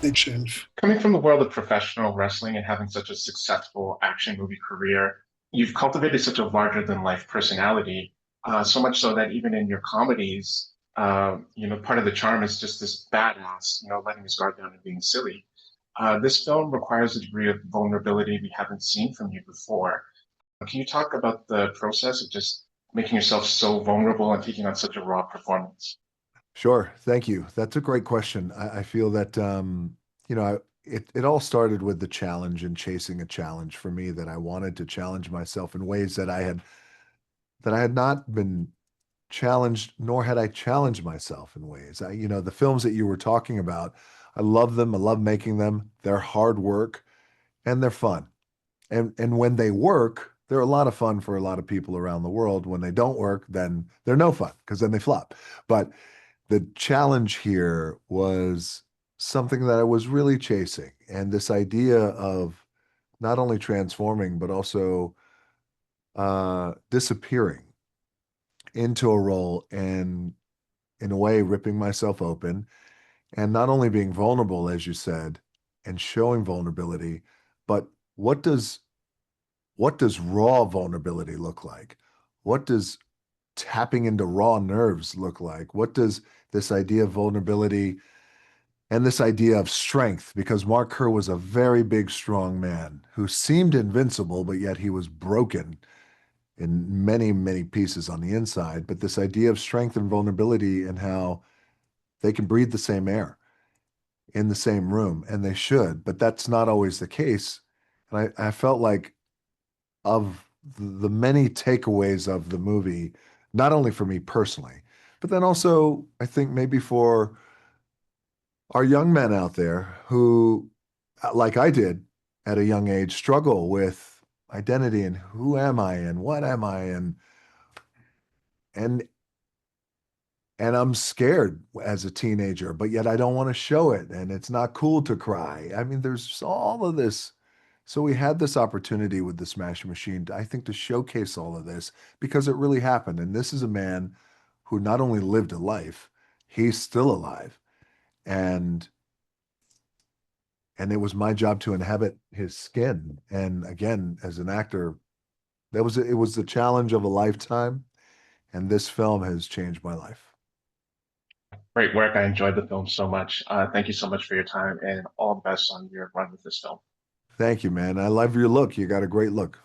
big change. Coming from the world of professional wrestling and having such a successful action movie career, you've cultivated such a larger than life personality, so much so that even in your comedies, part of the charm is just this badass, letting his guard down and being silly. This film requires a degree of vulnerability we haven't seen from you before. Can you talk about the process of just making yourself so vulnerable and taking on such a raw performance? Sure. Thank you. That's a great question. I feel that, it all started with the challenge and chasing a challenge for me that I wanted to challenge myself in ways that I had not been challenged, nor had I challenged myself in ways. The films that you were talking about, I love them. I love making them. They're hard work and they're fun. And when they work, they're a lot of fun for a lot of people around the world. When they don't work, then they're no fun because then they flop. But the challenge here was something that I was really chasing. And this idea of not only transforming, but also disappearing into a role and, in a way, ripping myself open and not only being vulnerable, as you said, and showing vulnerability, but what does what does raw vulnerability look like? What does tapping into raw nerves look like? What does this idea of vulnerability and this idea of strength? Because Mark Kerr was a very big, strong man who seemed invincible, but yet he was broken in many, many pieces on the inside. But this idea of strength and vulnerability and how they can breathe the same air in the same room, and they should, but that's not always the case. And I felt like of the many takeaways of the movie, not only for me personally, but then also I think maybe for our young men out there who, like I did at a young age, struggle with identity and who am I and what am I and and I'm scared as a teenager, but yet I don't want to show it, and it's not cool to cry. I mean, there's all of this. So we had this opportunity with the Smash Machine, I think, to showcase all of this because it really happened. And this is a man who not only lived a life, he's still alive. And and it was my job to inhabit his skin. And again, as an actor, it was the challenge of a lifetime. And this film has changed my life. Great work. I enjoyed the film so much. Thank you so much for your time and all the best on your run with this film. Thank you, man. I love your look. You got a great look.